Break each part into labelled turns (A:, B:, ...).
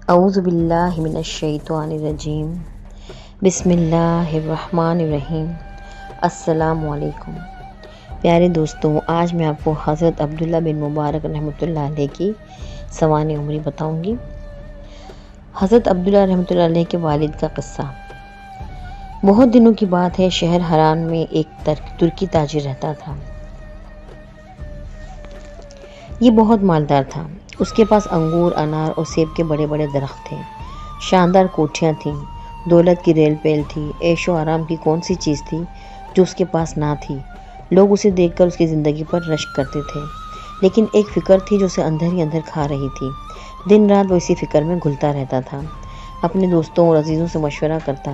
A: اعوذ باللہ من الشیطان الرجیم بسم اللہ الرحمن الرحیم۔ السلام علیکم پیارے دوستوں، آج میں آپ کو حضرت عبداللہ بن مبارک رحمۃ اللہ علیہ کی سوانح عمری بتاؤں گی۔ حضرت عبداللہ رحمۃ اللہ علیہ کے والد کا قصہ۔ بہت دنوں کی بات ہے، شہر حران میں ایک ترکی تاجر رہتا تھا۔ یہ بہت مالدار تھا۔ اس کے پاس انگور، انار اور سیب کے بڑے بڑے درخت تھے، شاندار کوٹھیاں تھیں، دولت کی ریل پیل تھی۔ عیش و آرام کی کون سی چیز تھی جو اس کے پاس نہ تھی؟ لوگ اسے دیکھ کر اس کی زندگی پر رشک کرتے تھے، لیکن ایک فکر تھی جو اسے اندر ہی اندر کھا رہی تھی۔ دن رات وہ اسی فکر میں گھلتا رہتا تھا، اپنے دوستوں اور عزیزوں سے مشورہ کرتا،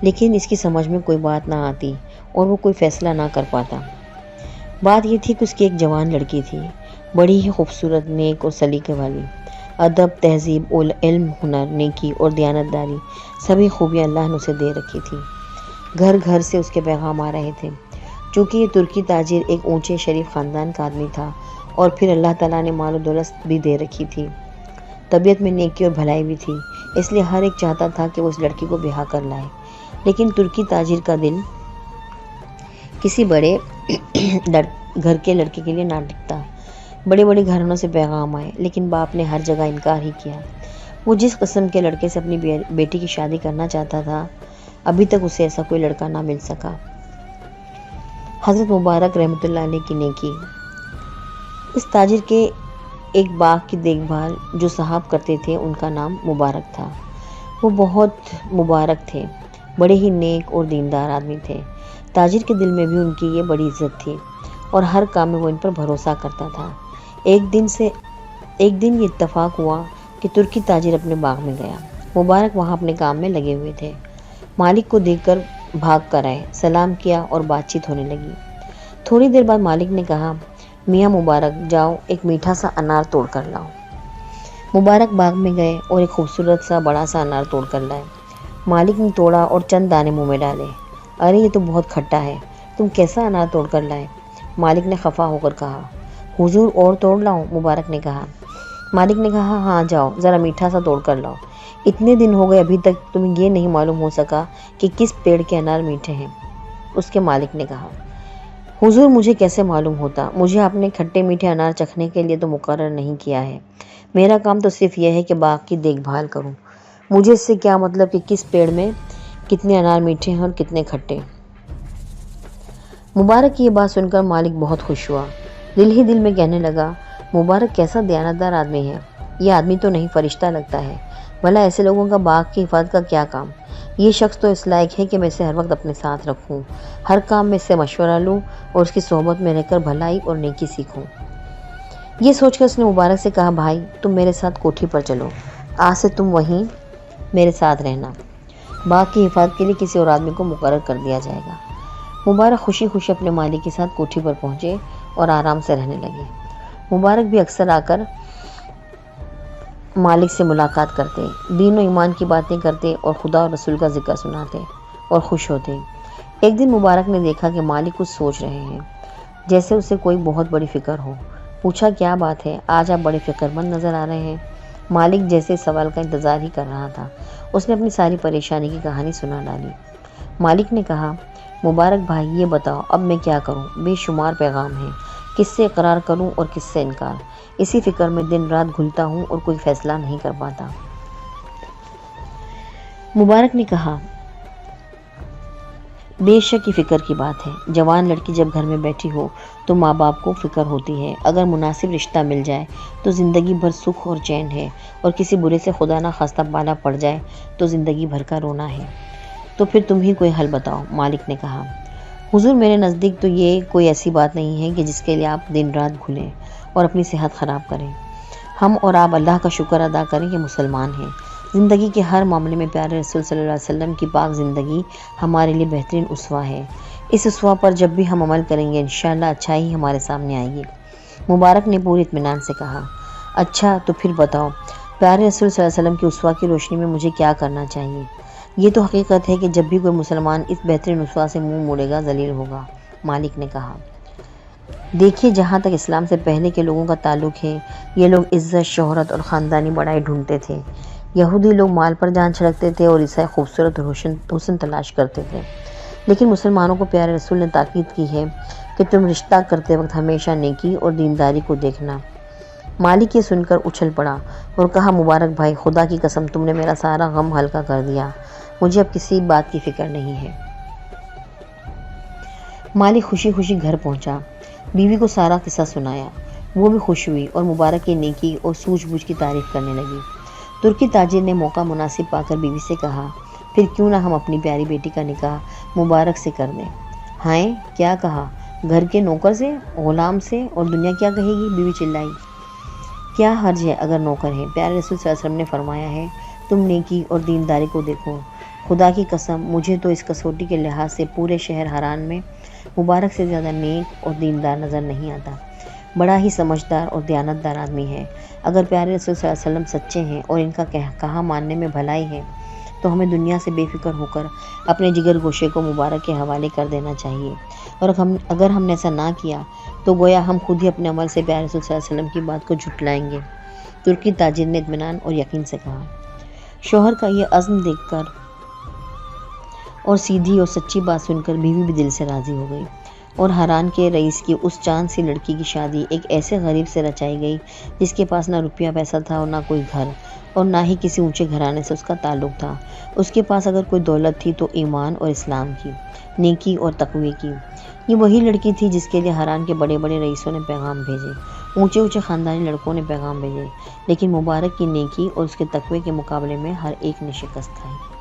A: لیکن اس کی سمجھ میں کوئی بات نہ آتی اور وہ کوئی فیصلہ نہ کر پاتا۔ بات یہ تھی کہ اس کی ایک جوان لڑکی تھی، بڑی ہی خوبصورت، نیک اور سلیقے والی۔ ادب، تہذیب، علم، ہنر، نیکی اور دیانتداری، سبھی خوبیاں اللہ نے اسے دے رکھی تھی۔ گھر گھر سے اس کے پیغام آ رہے تھے۔ چونکہ یہ ترکی تاجر ایک اونچے شریف خاندان کا آدمی تھا اور پھر اللہ تعالیٰ نے مال و دولت بھی دے رکھی تھی، طبیعت میں نیکی اور بھلائی بھی تھی، اس لیے ہر ایک چاہتا تھا کہ وہ اس لڑکی کو بیاہ کر لائے۔ لیکن ترکی تاجر کا دل کسی بڑے گھر کے لڑکے کے لیے نہ ٹکتا۔ بڑے بڑے گھرانوں سے پیغام آئے، لیکن باپ نے ہر جگہ انکار ہی کیا۔ وہ جس قسم کے لڑکے سے اپنی بیٹی کی شادی کرنا چاہتا تھا، ابھی تک اسے ایسا کوئی لڑکا نہ مل سکا۔ حضرت مبارک رحمۃ اللہ علیہ کی نیکی۔ اس تاجر کے ایک باغ کی دیکھ بھال جو صاحب کرتے تھے، ان کا نام مبارک تھا۔ وہ بہت مبارک تھے، بڑے ہی نیک اور دیندار آدمی تھے۔ تاجر کے دل میں بھی ان کی یہ بڑی عزت تھی اور ہر کام میں وہ ان پر بھروسہ کرتا تھا۔ ایک دن یہ اتفاق ہوا کہ ترکی تاجر اپنے باغ میں گیا۔ مبارک وہاں اپنے کام میں لگے ہوئے تھے۔ مالک کو دیکھ کر بھاگ کر آئے، سلام کیا اور بات چیت ہونے لگی۔ تھوڑی دیر بعد مالک نے کہا، میاں مبارک، جاؤ ایک میٹھا سا انار توڑ کر لاؤ۔ مبارک باغ میں گئے اور ایک خوبصورت سا بڑا سا انار توڑ کر لائے۔ مالک نے توڑا اور چند دانے منہ میں ڈالے۔ ارے یہ تو بہت کھٹا ہے، تم کیسا انار توڑ کر لائے؟ مالک نے خفا ہو کر کہا۔ حضور اور توڑ لاؤں؟ مبارک نے کہا۔ مالک نے کہا، ہاں جاؤ، ذرا میٹھا سا توڑ کر لاؤ۔ اتنے دن ہو گئے ابھی تک تمہیں یہ نہیں معلوم ہو سکا کہ کس پیڑ کے انار میٹھے ہیں؟ اس کے مالک نے کہا، حضور مجھے کیسے معلوم ہوتا؟ مجھے آپ نے کھٹے میٹھے انار چکھنے کے لیے تو مقرر نہیں کیا ہے۔ میرا کام تو صرف یہ ہے کہ باغ کی دیکھ بھال کروں۔ مجھے اس سے کیا مطلب کہ کس پیڑ میں کتنے انار میٹھے ہیں اور کتنے کھٹے؟ مبارک کی یہ بات سن کر مالک بہت خوش ہوا، دل ہی دل میں کہنے لگا، مبارک کیسا دیانتدار آدمی ہے، یہ آدمی تو نہیں فرشتہ لگتا ہے۔ بھلا ایسے لوگوں کا باغ کی حفاظت کا کیا کام؟ یہ شخص تو اس لائق ہے کہ میں اسے ہر وقت اپنے ساتھ رکھوں، ہر کام میں اس سے مشورہ لوں اور اس کی صحبت میں رہ کر بھلائی اور نیکی سیکھوں۔ یہ سوچ کر اس نے مبارک سے کہا، بھائی تم میرے ساتھ کوٹھی پر چلو، آج سے تم وہیں میرے ساتھ رہنا۔ باغ کی حفاظت کے لیے کسی اور آدمی کو مقرر کر دیا جائے گا۔ مبارک خوشی خوشی اپنے مالک کے ساتھ کوٹھی پر پہنچے اور آرام سے رہنے لگے۔ مبارک بھی اکثر آ کر مالک سے ملاقات کرتے، دین و ایمان کی باتیں کرتے اور خدا اور رسول کا ذکر سناتے اور خوش ہوتے۔ ایک دن مبارک نے دیکھا کہ مالک کچھ سوچ رہے ہیں، جیسے اسے کوئی بہت بڑی فکر ہو۔ پوچھا، کیا بات ہے؟ آج آپ بڑے فکر مند نظر آ رہے ہیں۔ مالک جیسے سوال کا انتظار ہی کر رہا تھا، اس نے اپنی ساری پریشانی کی کہانی سنا ڈالی۔ مالک نے کہا، مبارک بھائی یہ بتاؤ اب میں کیا کروں؟ بے شمار پیغام ہیں، کس سے اقرار کروں اور کس سے انکار؟ اسی فکر میں دن رات گھلتا ہوں اور کوئی فیصلہ نہیں کر پاتا۔ مبارک نے کہا، بے شک یہ فکر کی بات ہے۔ جوان لڑکی جب گھر میں بیٹھی ہو تو ماں باپ کو فکر ہوتی ہے، اگر مناسب رشتہ مل جائے تو زندگی بھر سکھ اور چین ہے، اور کسی برے سے خدا نہ خواستہ پالا پڑ جائے تو زندگی بھر کا رونا ہے۔ تو پھر تم ہی کوئی حل بتاؤ۔ مالک نے کہا، حضور میرے نزدیک تو یہ کوئی ایسی بات نہیں ہے کہ جس کے لیے آپ دن رات گھلیں اور اپنی صحت خراب کریں۔ ہم اور آپ اللہ کا شکر ادا کریں کہ مسلمان ہیں۔ زندگی کے ہر معاملے میں پیارے رسول صلی اللہ علیہ وسلم کی پاک زندگی ہمارے لیے بہترین اسوہ ہے۔ اس اسوہ پر جب بھی ہم عمل کریں گے انشاءاللہ اچھائی ہمارے سامنے آئے گی۔ مبارک نے پورے اطمینان سے کہا، اچھا تو پھر بتاؤ پیارے رسول صلی اللہ علیہ وسلم کی اسوہ کی روشنی میں مجھے کیا کرنا چاہیے؟ یہ تو حقیقت ہے کہ جب بھی کوئی مسلمان اس بہترین اسوہ سے منہ موڑے گا ذلیل ہوگا۔ مالک نے کہا، دیکھیے جہاں تک اسلام سے پہلے کے لوگوں کا تعلق ہے، یہ لوگ عزت، شہرت اور خاندانی بڑائی ڈھونڈتے تھے، یہودی لوگ مال پر جان چھڑکتے تھے اور عیسائی خوبصورت اور حسن تلاش کرتے تھے، لیکن مسلمانوں کو پیارے رسول نے تاکید کی ہے کہ تم رشتہ کرتے وقت ہمیشہ نیکی اور دینداری کو دیکھنا۔ مالک یہ سن کر اچھل پڑا اور کہا، مبارک بھائی، خدا کی قسم تم نے میرا سارا غم ہلکا کر دیا، مجھے اب کسی بات کی فکر نہیں ہے۔ مالک خوشی خوشی گھر پہنچا، بیوی کو سارا قصہ سنایا، وہ بھی خوش ہوئی اور مبارک کی نیکی اور سوجھ بوجھ کی تعریف کرنے لگی۔ ترکی تاجر نے موقع مناسب پا کر بیوی سے کہا، پھر کیوں نہ ہم اپنی پیاری بیٹی کا نکاح مبارک سے کر دیں۔ ہائے، کیا کہا؟ گھر کے نوکر سے، غلام سے؟ اور دنیا کیا کہے گی؟ بیوی چلائی۔ کیا حرج ہے اگر نوکر ہے؟ پیارے رسول صلی اللہ علیہ وسلم نے فرمایا ہے، تم نیکی اور دینداری کو دیکھو۔ خدا کی قسم مجھے تو اس کسوٹی کے لحاظ سے پورے شہر حران میں مبارک سے زیادہ نیک اور دیندار نظر نہیں آتا۔ بڑا ہی سمجھدار اور دیانتدار آدمی ہے۔ اگر پیارے رسول صلی اللہ علیہ وسلم سچے ہیں اور ان کا کہا ماننے میں بھلائی ہے تو ہمیں دنیا سے بے فکر ہو کر اپنے جگر گوشے کو مبارک کے حوالے کر دینا چاہیے، اور اگر ہم نے ایسا نہ کیا تو گویا ہم خود ہی اپنے عمل سے پیارے رسول صلی اللہ علیہ وسلم کی بات کو جھٹلائیں گے۔ ترکی تاجر نے اطمینان اور یقین سے کہا۔ شوہر کا یہ عزم دیکھ کر اور سیدھی اور سچی بات سن کر بیوی بھی دل سے راضی ہو گئی، اور حران کے رئیس کی اس چاند سی لڑکی کی شادی ایک ایسے غریب سے رچائی گئی جس کے پاس نہ روپیہ پیسہ تھا اور نہ کوئی گھر، اور نہ ہی کسی اونچے گھرانے سے اس کا تعلق تھا۔ اس کے پاس اگر کوئی دولت تھی تو ایمان اور اسلام کی، نیکی اور تقوی کی۔ یہ وہی لڑکی تھی جس کے لیے حران کے بڑے بڑے رئیسوں نے پیغام بھیجے، اونچے اونچے خاندانی لڑکوں نے پیغام بھیجے، لیکن مبارک کی نیکی اور اس کے تقوی کے مقابلے میں ہر ایک نے شکست کھائی۔